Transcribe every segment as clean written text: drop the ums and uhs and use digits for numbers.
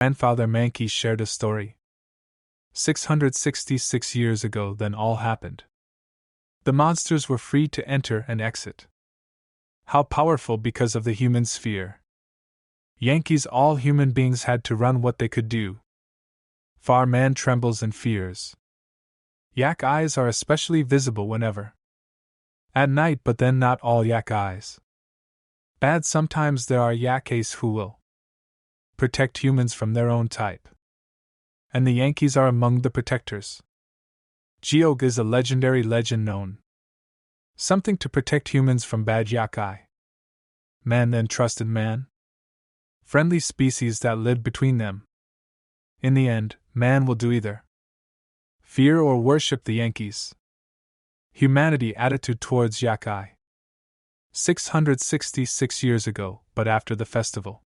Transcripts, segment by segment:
Grandfather Mankey shared a story. 666 years ago, then all happened. The monsters were free to enter and exit. How powerful because of the human sphere. Yankees, all human beings had to run what they could do. Far man trembles and fears. Yak eyes are especially visible whenever. At night, but then not all yak eyes. Bad, sometimes there are yakes who will protect humans from their own type. And the Yankees are among the protectors. Geog is a legendary legend known. Something to protect humans from bad yakai. Man and trusted man. Friendly species that lived between them. In the end, man will do either fear or worship the Yankees. Humanity attitude towards yakai. 666 years ago, but after the festival.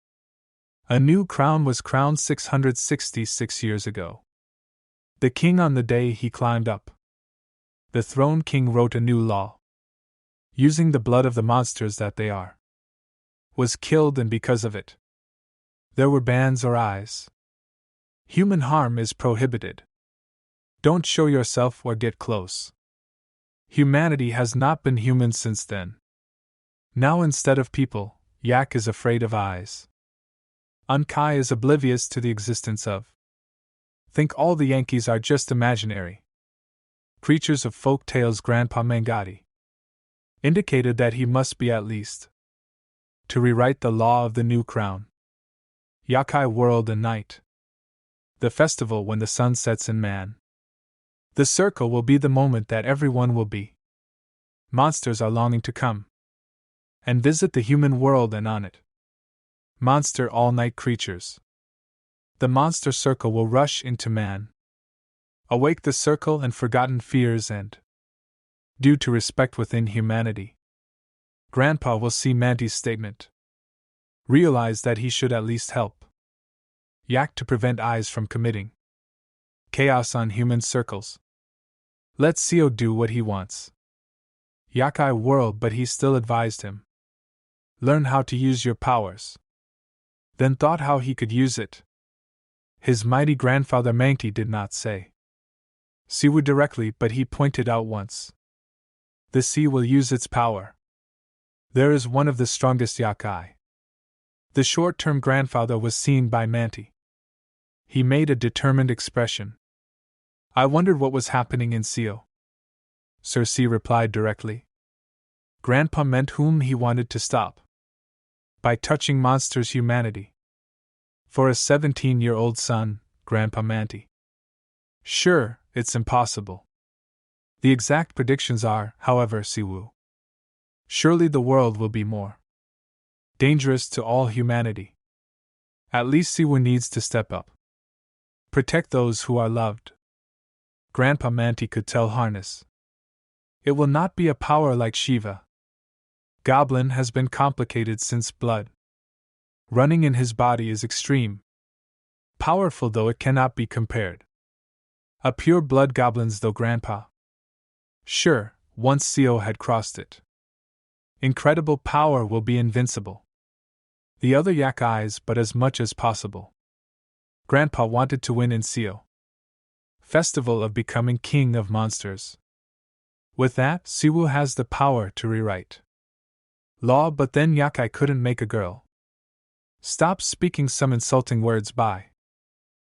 A new crown was crowned 666 years ago. The king, on the day he climbed up the throne, king wrote a new law. Using the blood of the monsters that they are. Was killed, and because of it, there were bans or eyes. Human harm is prohibited. Don't show yourself or get close. Humanity has not been human since then. Now instead of people, yak is afraid of eyes. Unkai is oblivious to the existence of. Think all the Yankees are just imaginary creatures of folk tales. Grandpa Mangati indicated that he must be at least to rewrite the law of the new crown. Yakai world and night. The festival when the sun sets in man. The circle will be the moment that everyone will be. Monsters are longing to come and visit the human world, and on it. Monster all-night creatures. The monster circle will rush into man. Awake the circle and forgotten fears, and due to respect within humanity. Grandpa will see Manti's statement. Realize that he should at least help Yak to prevent eyes from committing chaos on human circles. Let Seo do what he wants. Yakai world, but he still advised him. Learn how to use your powers. Then thought how he could use it. His mighty grandfather Mangti did not say Siwoo directly, but he pointed out once. The sea will use its power. There is one of the strongest yakai. The short-term grandfather was seen by Manti. He made a determined expression. I wondered what was happening in Seo. Sir C replied directly. Grandpa meant whom he wanted to stop. By touching monsters' humanity. For a 17-year-old son, Grandpa Manti. Sure, it's impossible. The exact predictions are, however, Siwoo. Surely the world will be more dangerous to all humanity. At least Siwoo needs to step up. Protect those who are loved. Grandpa Manti could tell Harness. It will not be a power like Shiva. Goblin has been complicated since blood running in his body is extreme. Powerful though it cannot be compared. A pure blood goblins though, Grandpa. Sure, once Seo had crossed it. Incredible power will be invincible. The other yak eyes, but as much as possible. Grandpa wanted to win in Seo. Festival of becoming king of monsters. With that, Siwoo has the power to rewrite law, but then yakai couldn't make a girl. Stop speaking some insulting words. By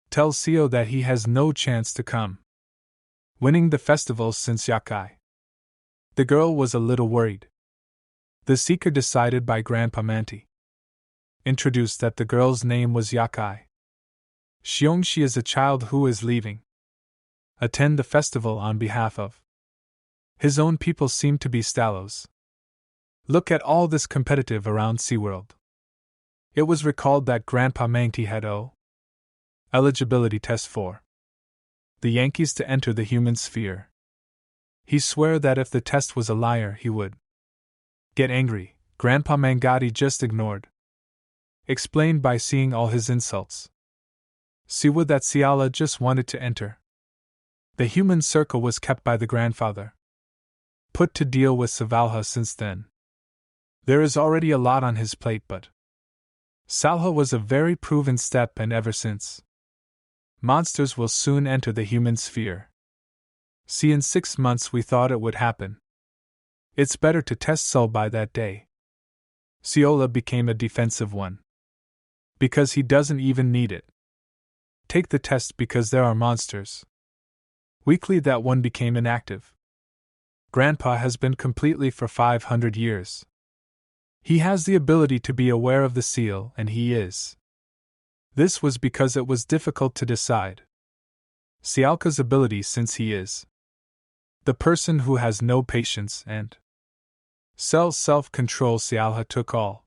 tell Seo that he has no chance to come winning the festival since yakai. The girl was a little worried. The seeker decided by Grandpa Manti introduced that the girl's name was Yakai. She is a child who is leaving attend the festival on behalf of his own people. Seem to be Stalos. Look at all this competitive around SeaWorld. It was recalled that Grandpa Mangti had eligibility test for the Yankees to enter the human sphere. He swore that if the test was a liar he would get angry. Grandpa Mangati just ignored. Explained by seeing all his insults. Siwoo that Siala just wanted to enter. The human circle was kept by the grandfather. Put to deal with Savalha since then. There is already a lot on his plate, but Salha was a very proven step, and ever since, monsters will soon enter the human sphere. See, in 6 months we thought it would happen. It's better to test Sol by that day. Siola became a defensive one. Because he doesn't even need it. Take the test because there are monsters. Weakly that one became inactive. Grandpa has been completely for 500 years. He has the ability to be aware of the seal, and he is. This was because it was difficult to decide. Sialka's ability, since he is the person who has no patience and self-control. Sialha took all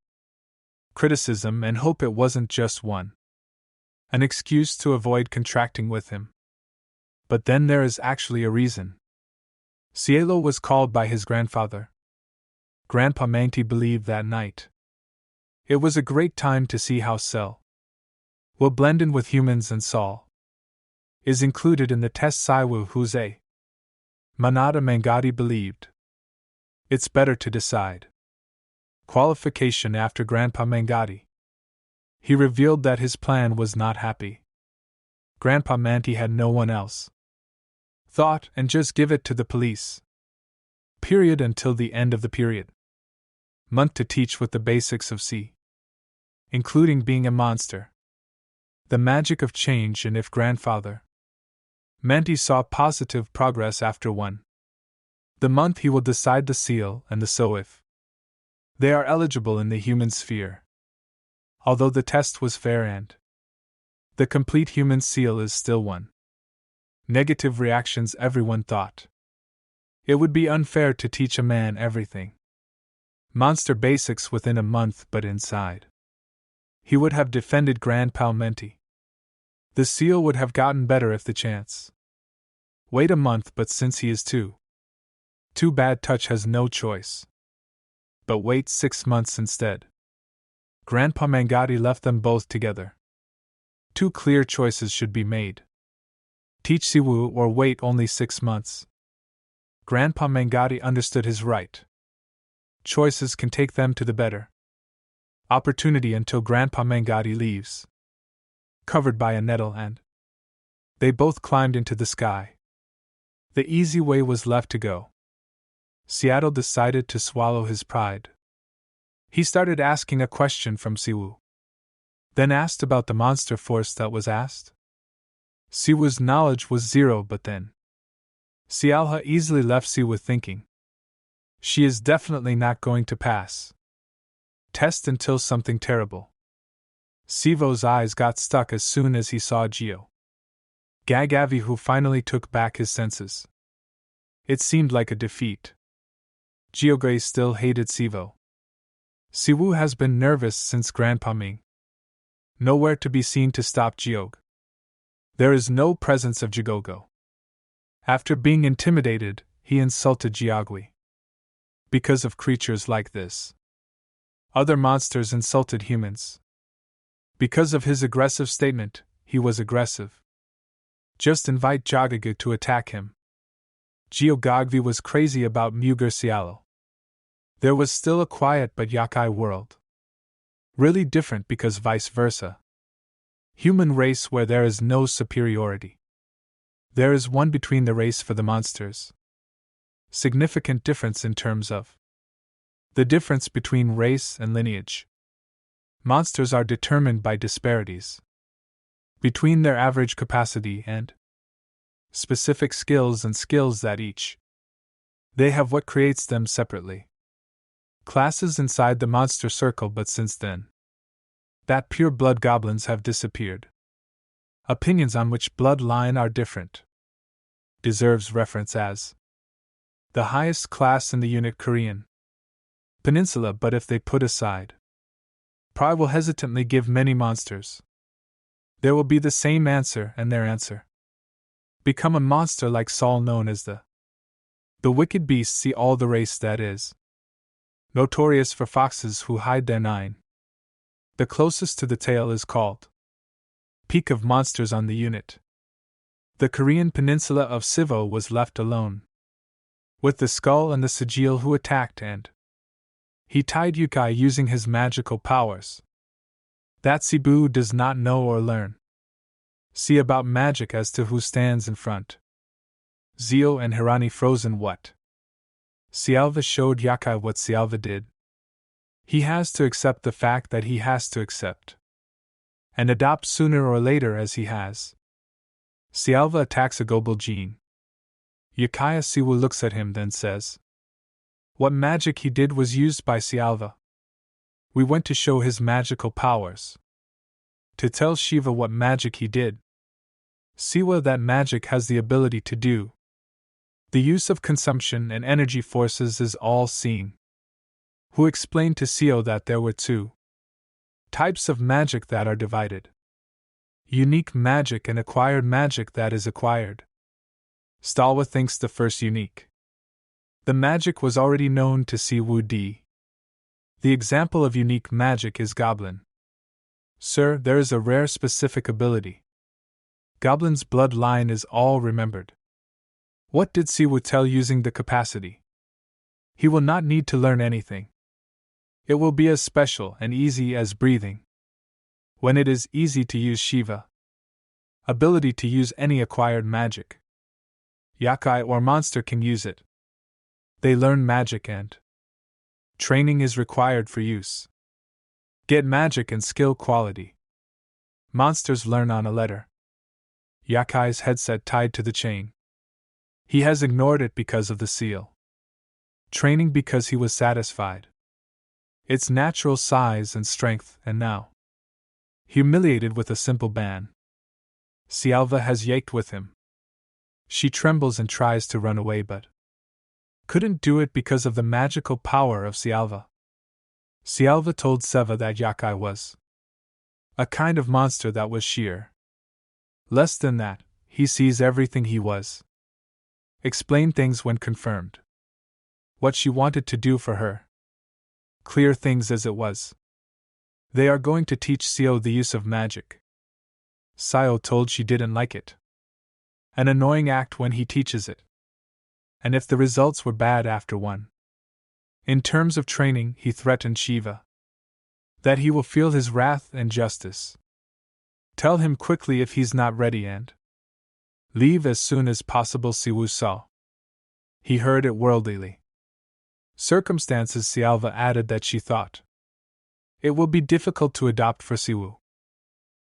criticism and hope it wasn't just an excuse to avoid contracting with him. But then there is actually a reason. Cielo was called by his grandfather. Grandpa Manti believed that night. It was a great time to see how Cell will blend in with humans, and Sol is included in the test. Siwoo, who's a Manada Mangati, believed. It's better to decide. Qualification after Grandpa Mangati. He revealed that his plan was not happy. Grandpa Manti had no one else. Thought, and just give it to the police. Period, until the end of the period. Month to teach with the basics of C, including being a monster. The magic of change, and if Grandfather Manti saw positive progress after the month, he will decide the seal and the so if they are eligible in the human sphere. Although the test was fair and the complete human seal is still negative reactions, everyone thought it would be unfair to teach a man everything. Monster basics within a month, but inside he would have defended Grandpa Menti. The seal would have gotten better if the chance. Wait a month, but since he is too bad, Touch has no choice but wait 6 months instead. Grandpa Mangati left them both together. 2 clear choices should be made. Teach Siwoo or wait only 6 months. Grandpa Mangati understood his right. Choices can take them to the better opportunity until Grandpa Mangati leaves, covered by a nettle, and they both climbed into the sky. The easy way was left to go. Seattle decided to swallow his pride. He started asking a question from Siwoo. Then asked about the monster force that was asked. Siwoo's knowledge was 0, but then Sialha easily left Siwoo thinking, she is definitely not going to pass test until something terrible. Sivo's eyes got stuck as soon as he saw Geo Gagavi, who finally took back his senses. It seemed like a defeat. Geogray still hated Sivo. Siwoo has been nervous since Grandpa Ming. Nowhere to be seen to stop Geog. There is no presence of Jigogo. After being intimidated, he insulted Jiagwi. Because of creatures like this, other monsters insulted humans. Because of his aggressive statement, he was aggressive. Just invite Jagagu to attack him. Geogagvi was crazy about Mugur Sialo. There was still a quiet but yakai world. Really different because vice versa. Human race where there is no superiority. There is one between the race for the monsters. Significant difference in terms of the difference between race and lineage. Monsters are determined by disparities between their average capacity and specific skills and skills that each they have what creates them separately. Classes inside the monster circle, but since then, that pure blood goblins have disappeared. Opinions on which bloodline are different. Deserves reference as the highest class in the unit Korean Peninsula, but if they put aside pride will hesitantly give many monsters, there will be the same answer, and their answer. Become a monster like Saul, known as the wicked beast. See all the race that is notorious for foxes who hide their nine. The closest to the tail is called peak of monsters on the unit. The Korean peninsula of Sivo was left alone, with the skull and the Sigil, who attacked, and he tied Yukai using his magical powers. That Siwoo does not know or learn. See about magic as to who stands in front. Zio and Hirani frozen what? Sialva showed Yakai what Sialva did. He has to accept the fact that he has to accept. And adopt sooner or later as he has. Sialva attacks a goblin. Yakaya Siwoo looks at him then says, "What magic he did was used by Sialva. We went to show his magical powers. To tell Shiva what magic he did. Siwa that magic has the ability to do. The use of consumption and energy forces is all-seeing." Who explained to Seo that there were two types of magic that are divided. Unique magic and acquired magic that is acquired. Stalwa thinks the first unique. The magic was already known to Siwoo D. The example of unique magic is Goblin. Sir, there is a rare specific ability. Goblin's bloodline is all remembered. What did Siwoo tell using the capacity? He will not need to learn anything. It will be as special and easy as breathing. When it is easy to use Shiva. Ability to use any acquired magic. Yakai or monster can use it. They learn magic and training is required for use. Get magic and skill quality. Monsters learn on a letter. Yakai's headset tied to the chain. He has ignored it because of the seal. Training because he was satisfied. Its natural size and strength, and now humiliated with a simple ban. Sialva has yaked with him. She trembles and tries to run away but couldn't do it because of the magical power of Sialva. Sialva told Seva that Yakai was a kind of monster that was sheer. Less than that, he sees everything he was. Explain things when confirmed. What she wanted to do for her. Clear things as it was. They are going to teach Seo the use of magic. Seo told she didn't like it. An annoying act when he teaches it. And if the results were bad after one. In terms of training, he threatened Shiva. That he will feel his wrath and justice. Tell him quickly if he's not ready and leave as soon as possible. Siwoo saw. He heard it worldlily. Circumstances. Sialva added that she thought it will be difficult to adopt for Siwoo.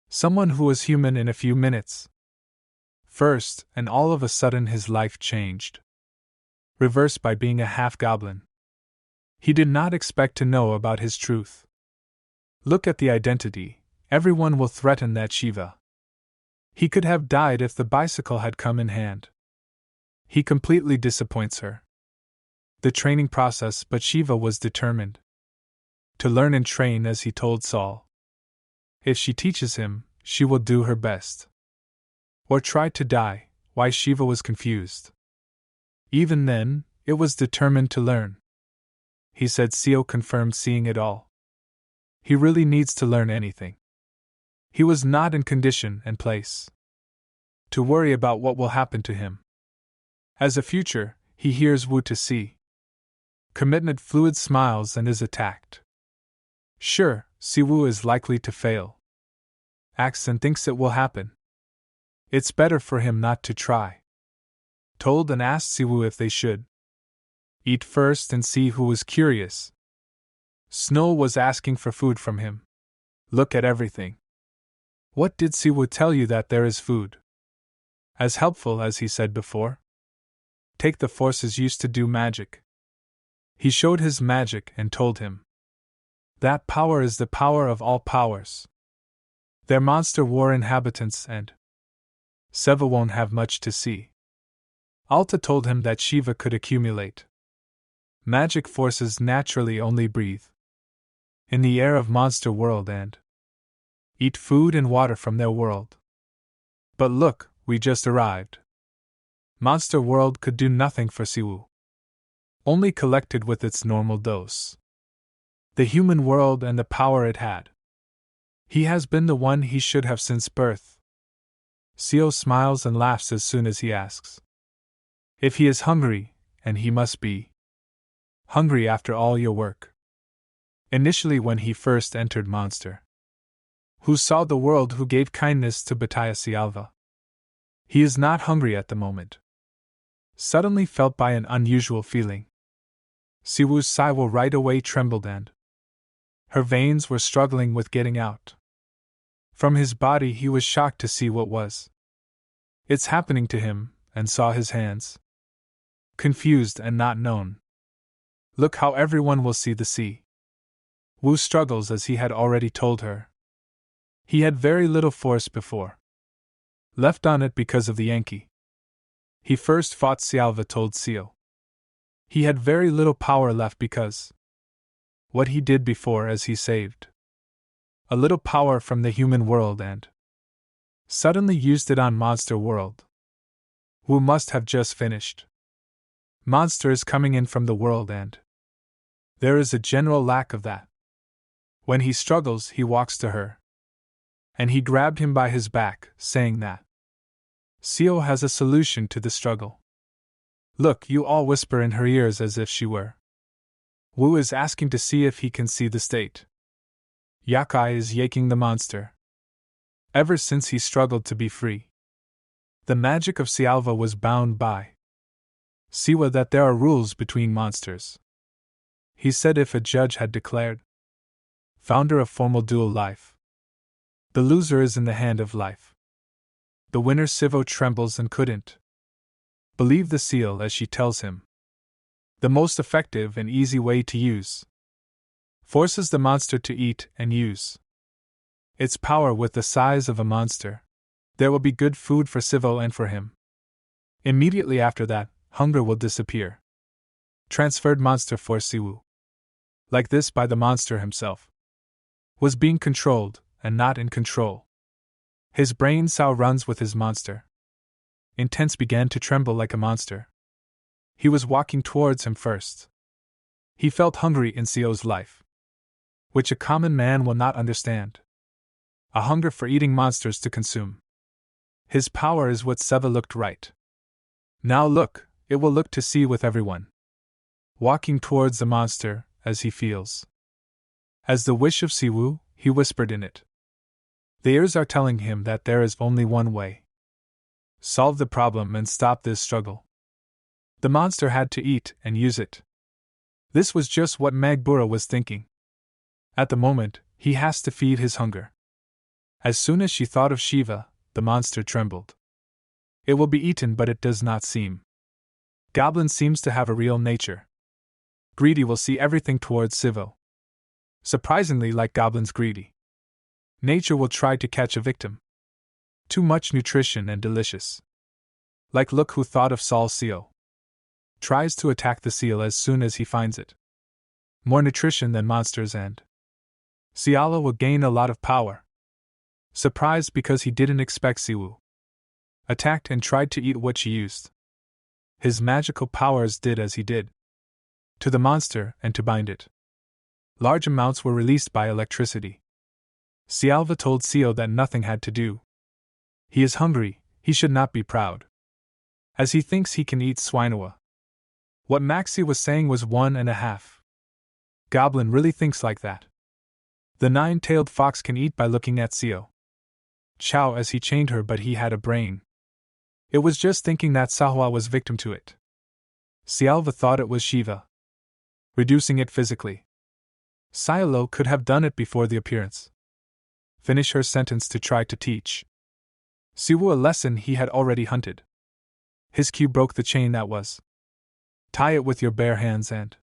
Someone who was human in a few minutes. First, and all of a sudden his life changed. Reversed by being a half-goblin. He did not expect to know about his truth. Look at the identity, everyone will threaten that Shiva. He could have died if the bicycle had come in hand. He completely disappoints her. The training process, but Shiva was determined to learn and train as he told Saul. If she teaches him, she will do her best. Or try to die. Why Shiva was confused. Even then, it was determined to learn. He said Seo confirmed seeing it all. He really needs to learn anything. He was not in condition and place to worry about what will happen to him. As a future, he hears Wu to see. Commitment fluid smiles and is attacked. Sure, Siwoo is likely to fail. Acts and thinks it will happen. It's better for him not to try. Told and asked Siwoo if they should eat first and see who was curious. Snow was asking for food from him. Look at everything. What did Siwoo tell you that there is food? As helpful as he said before? Take the forces used to do magic. He showed his magic and told him. That power is the power of all powers. Their monster war inhabitants and Seva won't have much to see. Alta told him that Shiva could accumulate magic forces naturally only breathe in the air of monster world and eat food and water from their world. But look, we just arrived. Monster world could do nothing for Siwoo. Only collected with its normal dose. The human world and the power it had. He has been the one he should have since birth. Seo smiles and laughs as soon as he asks. If he is hungry, and he must be hungry after all your work. Initially when he first entered Monster who saw the world, who gave kindness to Bataya Sialva. He is not hungry at the moment. Suddenly felt by an unusual feeling. Siwoo's Siwoo right away trembled and her veins were struggling with getting out. From his body he was shocked to see what was. It's happening to him, and saw his hands. Confused and not known. Look how everyone will see the sea. Wu struggles as he had already told her. He had very little force before. Left on it because of the Yankee. He first fought Sialva, told Seo. He had very little power left because what he did before, as he saved a little power from the human world and suddenly used it on monster world. Wu must have just finished. Monster is coming in from the world and there is a general lack of that. When he struggles, he walks to her. And he grabbed him by his back, saying that Seo has a solution to the struggle. Look, you all whisper in her ears as if she were. Wu is asking to see if he can see the state. Yakai is yaking the monster. Ever since he struggled to be free. The magic of Sialva was bound by Siwa that there are rules between monsters. He said if a judge had declared founder of formal dual life, the loser is in the hand of life. The winner Sivo trembles and couldn't believe the seal as she tells him. The most effective and easy way to use forces the monster to eat and use its power with the size of a monster. There will be good food for Sivo and for him. Immediately after that, hunger will disappear. Transferred monster for Siwoo. Like this by the monster himself. Was being controlled, and not in control. His brain cell runs with his monster. Intense began to tremble like a monster. He was walking towards him first. He felt hungry in Seo's life, which a common man will not understand. A hunger for eating monsters to consume. His power is what Seva looked right. Now look, it will look to see with everyone. Walking towards the monster, as he feels. As the wish of Siwoo, he whispered in it. The ears are telling him that there is only one way. Solve the problem and stop this struggle. The monster had to eat and use it. This was just what Magbura was thinking. At the moment, he has to feed his hunger. As soon as she thought of Shiva, the monster trembled. It will be eaten, but it does not seem. Goblin seems to have a real nature. Greedy will see everything towards Sivo. Surprisingly like goblins greedy. Nature will try to catch a victim. Too much nutrition and delicious. Like look who thought of Saul Seo. Tries to attack the seal as soon as he finds it. More nutrition than monsters and Siala will gain a lot of power. Surprised because he didn't expect Siwoo. Attacked and tried to eat what she used. His magical powers did as he did. To the monster and to bind it. Large amounts were released by electricity. Sialva told Seo that nothing had to do. He is hungry, he should not be proud. As he thinks he can eat Swinawa. What Maxie was saying was 1.5. Goblin really thinks like that. The nine-tailed fox can eat by looking at Seo. Chow as he chained her, but he had a brain. It was just thinking that Sahwa was victim to it. Sialva thought it was Shiva. Reducing it physically. Sialo could have done it before the appearance. Finish her sentence to try to teach Siwoo a lesson he had already hunted. His cue broke the chain that was. Tie it with your bare hands and.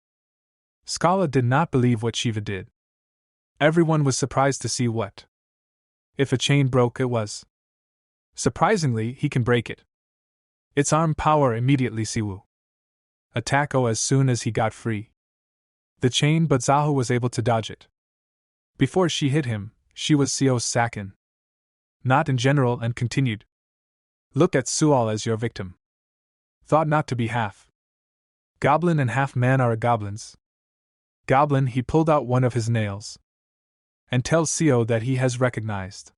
Skala did not believe what Shiva did. Everyone was surprised to see what. If a chain broke, it was. Surprisingly, he can break it. Its arm power immediately Siwoo. Attack as soon as he got free. The chain, but Zahu was able to dodge it. Before she hit him, she was Seo's Sakin. Not in general, and continued. Look at Sual as your victim. Thought not to be half. Goblin and half man are goblins. Goblin, he pulled out one of his nails. And tells Seo that he has recognized.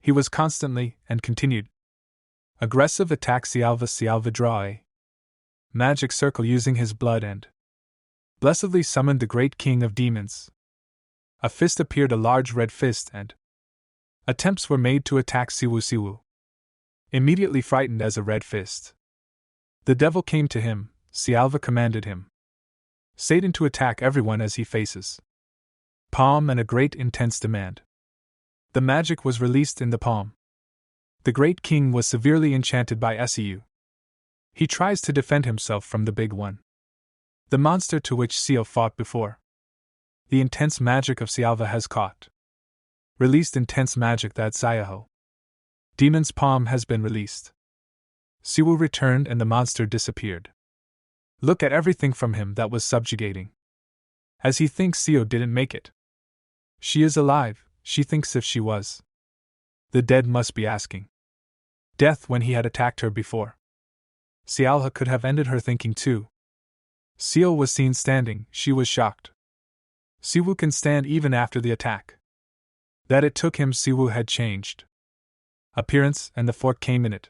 He was constantly, and continued. Aggressive attack Sialva draw a magic circle using his blood and blessedly summoned the great king of demons. A fist appeared, a large red fist, and Attempts were made to attack Siwoo. Immediately frightened as a red fist. The devil came to him. Sialva commanded him. Satan to attack everyone as he faces. Palm and a great intense demand. The magic was released in the palm. The great king was severely enchanted by Siu. He tries to defend himself from the big one. The monster to which Seo fought before. The intense magic of Sialva has caught. Released intense magic that Xiaoho. Demon's palm has been released. Siwoo returned and the monster disappeared. Look at everything from him that was subjugating. As he thinks Seo didn't make it. She is alive, she thinks if she was. The dead must be asking. Death when he had attacked her before. Sialha could have ended her thinking too. Seo was seen standing, she was shocked. Siwoo can stand even after the attack. That it took him Siwoo had changed. Appearance and the fork came in it.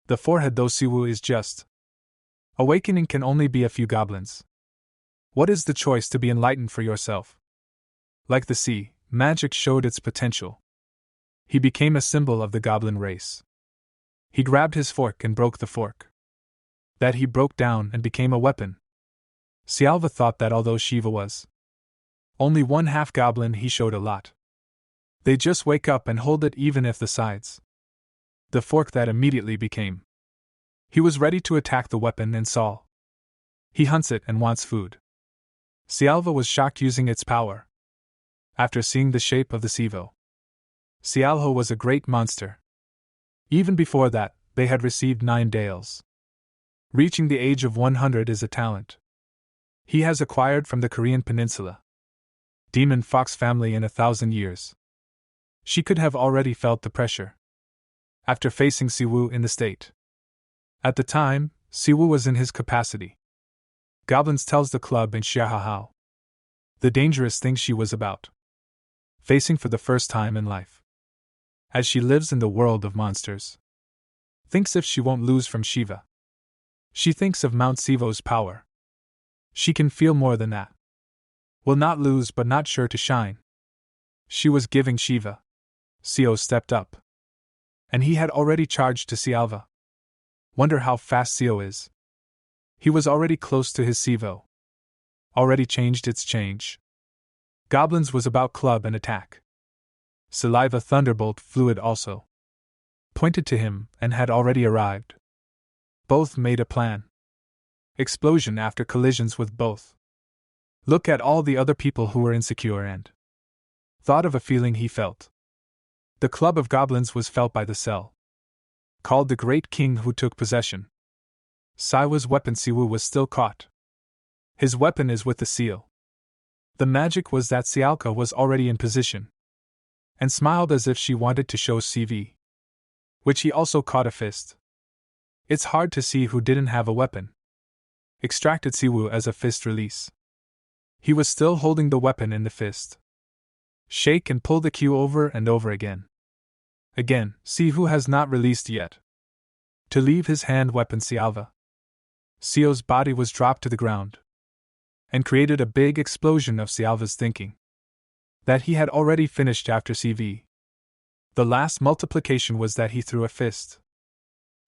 The forehead though Siwoo is just. Awakening can only be a few goblins. What is the choice to be enlightened for yourself? Like the sea, magic showed its potential. He became a symbol of the goblin race. He grabbed his fork and broke the fork. That he broke down and became a weapon. Sialva thought that although Shiva was only one half goblin, he showed a lot. They just wake up and hold it even if the sides. The fork that immediately became. He was ready to attack the weapon and saw. He hunts it and wants food. Sialva was shocked using its power. After seeing the shape of the Sivo. Sialho was a great monster. Even before that, they had received 9 dales. Reaching the age of 100 is a talent. He has acquired from the Korean peninsula. Demon Fox family in 1,000 years. She could have already felt the pressure. After facing Siwoo in the state. At the time, Siwoo was in his capacity. Goblins tells the club in Xiahahao. The dangerous thing she was about. Facing for the first time in life. As she lives in the world of monsters. Thinks if she won't lose from Shiva. She thinks of Mount Sivo's power. She can feel more than that. Will not lose but not sure to shine. She was giving Shiva. Seo stepped up. And he had already charged to Sialva. Wonder how fast Seo is. He was already close to his Sivo. Already changed its change. Goblins was about club and attack. Saliva Thunderbolt fluid also. Pointed to him and had already arrived. Both made a plan. Explosion after collisions with both. Look at all the other people who were insecure and thought of a feeling he felt. The club of goblins was felt by the cell. Called the great king who took possession. Siwa's weapon Siwoo was still caught. His weapon is with the seal. The magic was that Sialka was already in position. And smiled as if she wanted to show CV. Which he also caught a fist. It's hard to see who didn't have a weapon. Extracted Siwoo as a fist release. He was still holding the weapon in the fist. Shake and pull the cue over and over again. Again, see who has not released yet. To leave his hand weapon Sialva. Seo's body was dropped to the ground. And created a big explosion of Sialva's thinking. That he had already finished after CV. The last multiplication was that he threw a fist.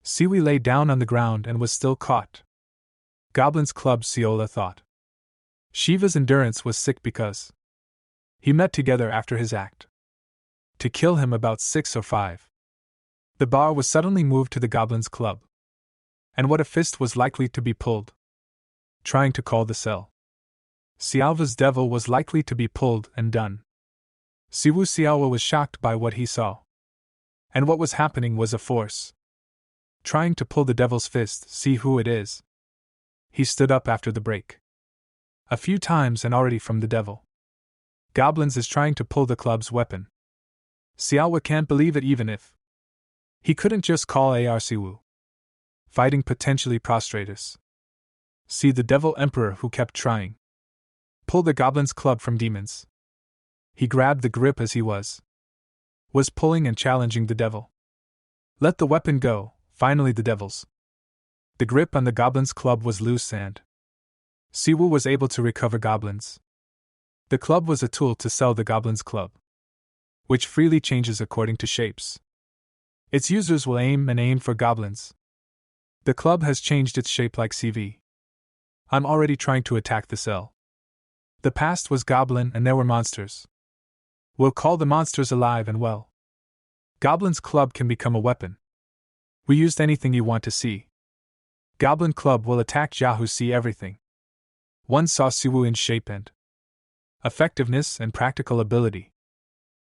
Siwi lay down on the ground and was still caught. Goblin's club Siola thought. Shiva's endurance was sick because he met together after his act. To kill him about 6 or 5. The bar was suddenly moved to the Goblin's club. And what a fist was likely to be pulled. Trying to call the cell. Sialva's devil was likely to be pulled and done. Siwu Sialwa was shocked by what he saw. And what was happening was a force. Trying to pull the devil's fist, see who it is. He stood up after the break. A few times and already from the devil. Goblins is trying to pull the club's weapon. Sialwa can't believe it even if he couldn't just call AR Siwu. Fighting potentially prostratus. See the devil emperor who kept trying. Pull the goblin's club from demons. He grabbed the grip as he was pulling and challenging the devil. Let the weapon go, finally the devil's. The grip on the goblin's club was loose and Siwu was able to recover goblins. The club was a tool to sell the goblin's club. which freely changes according to shapes. Its users will aim for goblins. The club has changed its shape like CV. I'm already trying to attack the cell. The past was Goblin and there were monsters. We'll call the monsters alive and well. Goblin's club can become a weapon. We used anything you want to see. Goblin club will attack Yahoo see everything. One saw Siwoo in shape and effectiveness and practical ability.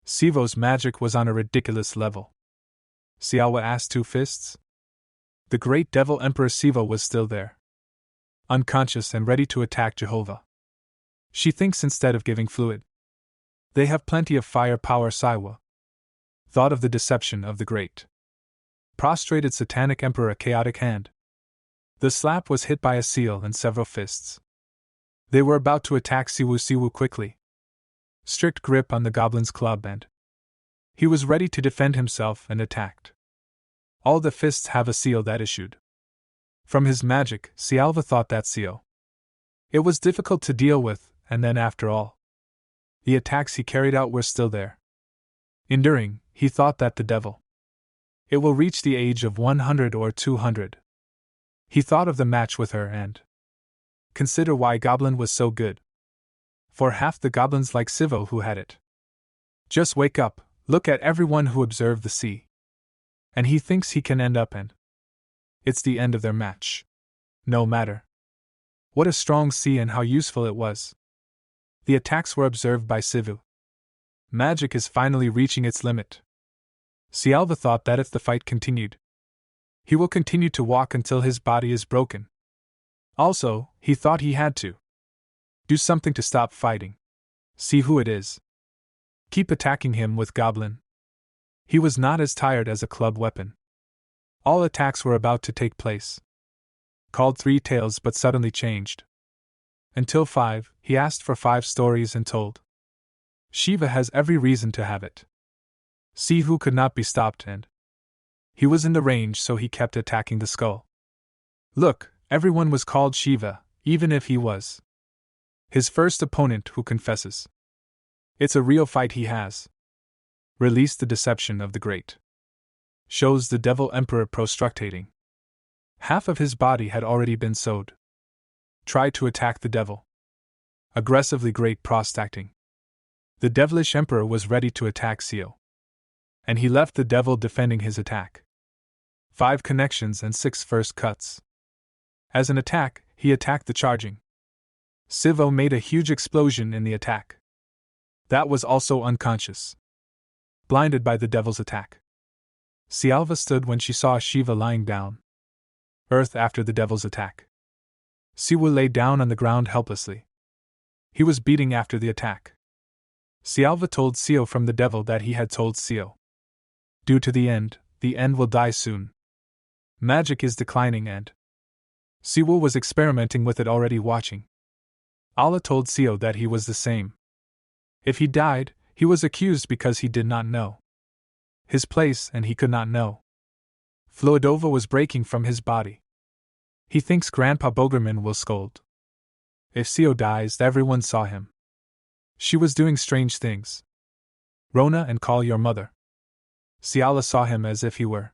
Siwoo's magic was on a ridiculous level. Siawa asked Two Fists. The great devil Emperor Siwoo was still there. Unconscious and ready to attack Jehovah. She thinks instead of giving fluid. They have plenty of fire power. Siwa thought of the deception of the great prostrated satanic emperor, a chaotic hand. The slap was hit by a seal and several fists. They were about to attack Siwoo. Siwoo quickly. Strict grip on the goblin's club and he was ready to defend himself and attacked. All the fists have a seal that issued from his magic. Sialva thought that seal. It was difficult to deal with, and then after all, the attacks he carried out were still there. Enduring, he thought that the devil. It will reach the age of 100 or 200. He thought of the match with her and consider why Goblin was so good. For half the goblins like Siwoo who had it. Just wake up, look at everyone who observed the sea. And he thinks he can end up and it's the end of their match. No matter. What a strong sea and how useful it was. The attacks were observed by Siwoo. Magic is finally reaching its limit. Sialva thought that if the fight continued, he will continue to walk until his body is broken. Also, he thought he had to do something to stop fighting. See who it is. Keep attacking him with Goblin. He was not as tired as a club weapon. All attacks were about to take place. Called 3 tales but suddenly changed. Until 5, he asked for 5 stories and told. Shiva has every reason to have it. See who could not be stopped and he was in the range, so he kept attacking the skull. Look, everyone was called Shiva, even if he was his first opponent who confesses. It's a real fight he has. Release the deception of the great. Shows the devil emperor prostrating. Half of his body had already been sewed. Tried to attack the devil. Aggressively great prostrating. The devilish emperor was ready to attack Seo. And he left the devil defending his attack. 5 connections and 6 first cuts. As an attack, he attacked the charging. Siwoo made a huge explosion in the attack. That was also unconscious. Blinded by the devil's attack. Sialva stood when she saw Shiva lying down. Earth after the devil's attack. Siwoo lay down on the ground helplessly. He was beating after the attack. Sialva told Seo from the devil that he had told Seo. Due to the end will die soon. Magic is declining and Siwoo was experimenting with it already watching. Allah told Seo that he was the same. If he died, he was accused because he did not know his place and he could not know. Fluidova was breaking from his body. He thinks Grandpa Bogerman will scold. If Seo dies, everyone saw him. She was doing strange things. Rona and call your mother. Siala saw him as if he were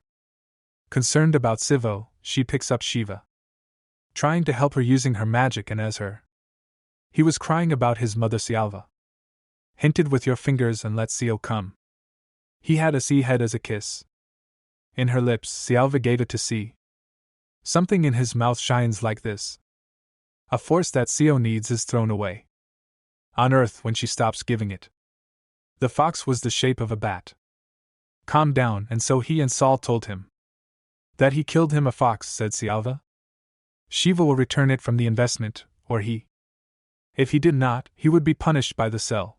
concerned about Siwoo. She picks up Shiva. Trying to help her using her magic and as her. He was crying about his mother Sialva. Hinted with your fingers and let Seo come. He had a sea head as a kiss. In her lips, Sialva gave it to see. Something in his mouth shines like this. A force that Seo needs is thrown away. On earth when she stops giving it. The fox was the shape of a bat. Calm down, and so he and Saul told him. That he killed him a fox, said Sialva. Shiva will return it from the investment, or he. If he did not, he would be punished by the cell.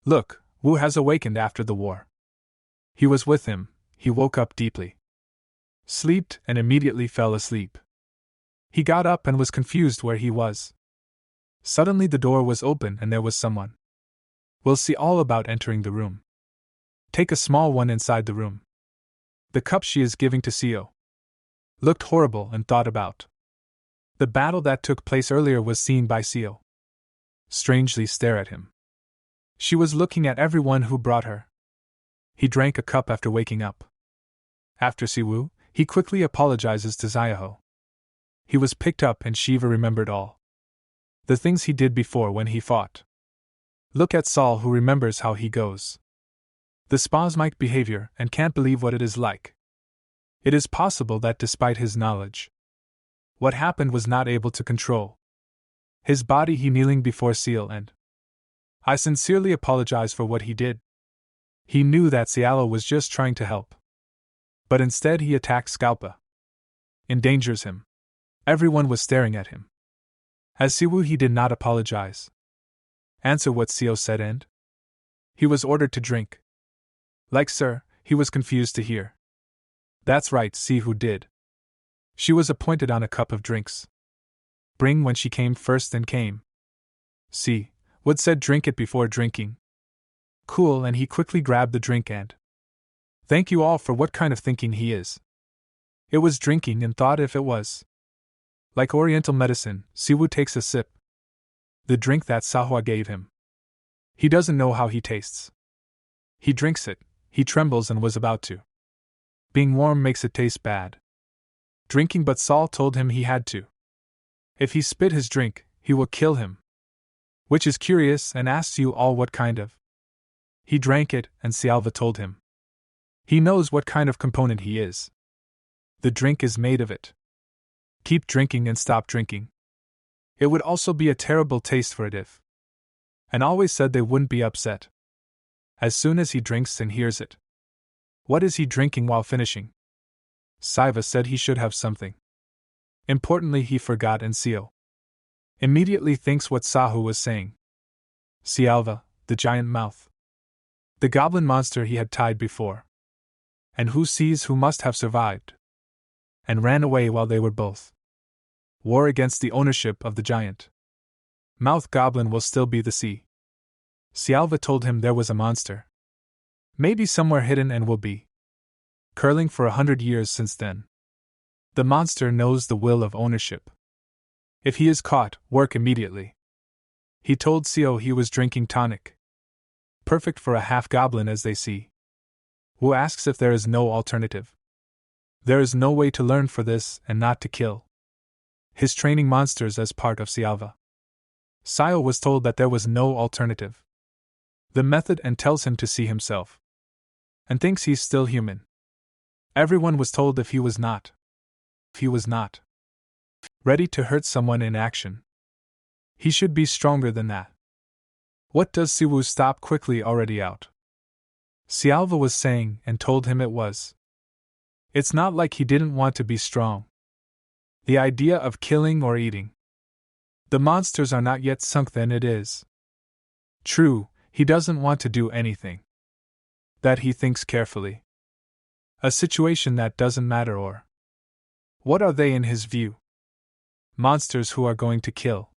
Look, Wu has awakened after the war. He was with him, he woke up deeply. Sleeped and immediately fell asleep. He got up and was confused where he was. Suddenly the door was open and there was someone. We'll see all about entering the room. Take a small one inside the room. The cup she is giving to Seo. Looked horrible and thought about. The battle that took place earlier was seen by Seo. Strangely stare at him. She was looking at everyone who brought her. He drank a cup after waking up. After Siwoo, he quickly apologizes to Xiaoho. He was picked up and Shiva remembered all the things he did before when he fought. Look at Saul, who remembers how he goes. The spasmodic behavior and can't believe what it is like. It is possible that despite his knowledge, what happened was not able to control his body. He kneeling before Seal and I sincerely apologize for what he did. He knew that Xiao was just trying to help. But instead he attacks Scalpa. Endangers him. Everyone was staring at him. As Siwoo, he did not apologize. Answer what Seo said, and he was ordered to drink. Like sir, he was confused to hear. That's right, Siwoo did. She was appointed on a cup of drinks. Bring when she came first and came. See, Wood said drink it before drinking. Cool, and he quickly grabbed the drink and thank you all for what kind of thinking he is. It was drinking and thought if it was like oriental medicine. Siwoo takes a sip. The drink that Sahua gave him. He doesn't know how he tastes. He drinks it, he trembles and was about to. Being warm makes it taste bad. Drinking, but Saul told him he had to. If he spit his drink, he will kill him. Which is curious and asks you all what kind of. He drank it, and Sialva told him. He knows what kind of component he is. The drink is made of it. Keep drinking and stop drinking. It would also be a terrible taste for it if. And always said they wouldn't be upset. As soon as he drinks and hears it. What is he drinking while finishing? Saiva said he should have something. Importantly, he forgot, and Seo immediately thinks what Sahu was saying. Sialva, the giant mouth. The goblin monster he had tied before. And who sees who must have survived. And ran away while they were both. War against the ownership of the giant. Mouth goblin will still be the sea. Sialva told him there was a monster. Maybe somewhere hidden and will be. Curling for 100 years since then. The monster knows the will of ownership. If he is caught, work immediately. He told Seo he was drinking tonic. Perfect for a half-goblin, as they see. Wu asks if there is no alternative. There is no way to learn for this and not to kill. His training monsters as part of Sialva. Sio was told that there was no alternative. The method, and tells him to see himself. And thinks he's still human. Everyone was told if he was not ready to hurt someone in action, he should be stronger than that. What does Siwoo stop quickly already out? Sialva was saying, and told him it was. It's not like he didn't want to be strong. The idea of killing or eating. The monsters are not yet sunk, then it is. True, he doesn't want to do anything. That he thinks carefully. A situation that doesn't matter, or. What are they in his view? Monsters who are going to kill.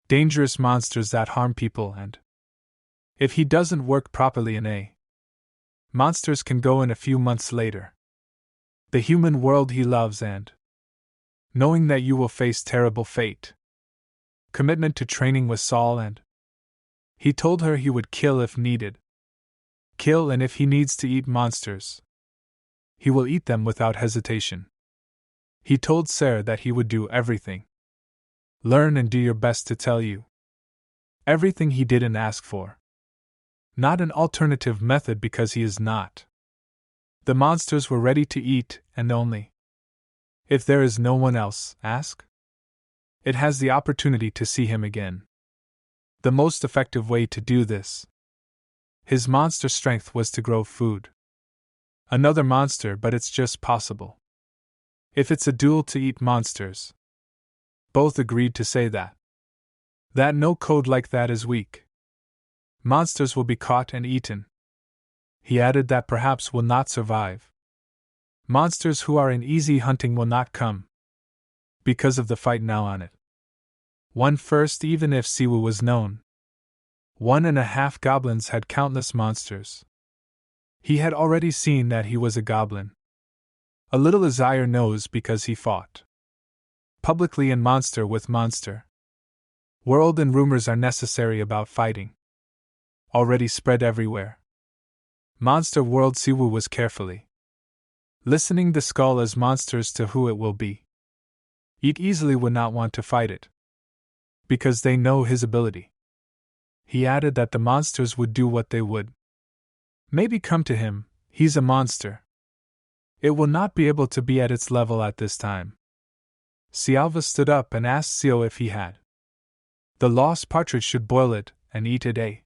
Dangerous monsters that harm people, and. If he doesn't work properly in a. Monsters can go in a few months later. The human world he loves, and. Knowing that you will face terrible fate. Commitment to training with Saul, and. He told her he would kill if needed. Kill, and if he needs to eat monsters. He will eat them without hesitation. He told Sarah that he would do everything. Learn and do your best to tell you. Everything he didn't ask for. Not an alternative method, because he is not. The monsters were ready to eat, and only. If there is no one else, ask. It has the opportunity to see him again. The most effective way to do this. His monster strength was to grow food. Another monster, but it's just possible. If it's a duel to eat monsters. Both agreed to say that. That no code like that is weak. Monsters will be caught and eaten. He added that perhaps will not survive. Monsters who are in easy hunting will not come. Because of the fight now on it. One first, even if Siwoo was known. 1.5 goblins had countless monsters. He had already seen that he was a goblin. A little Azire knows because he fought. Publicly in monster with monster. World, and rumors are necessary about fighting. Already spread everywhere. Monster World Siwoo was carefully listening the skull as monsters to who it will be. It easily would not want to fight it, because they know his ability. He added that the monsters would do what they would. Maybe come to him, he's a monster. It will not be able to be at its level at this time. Sialva stood up and asked Seo if he had. The lost partridge should boil it and eat it.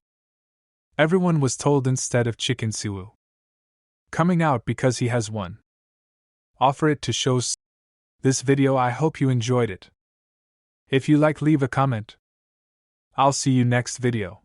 Everyone was told instead of chicken Siwoo coming out because he has one. Offer it to show this video. I hope you enjoyed it. If you like, leave a comment. I'll see you next video.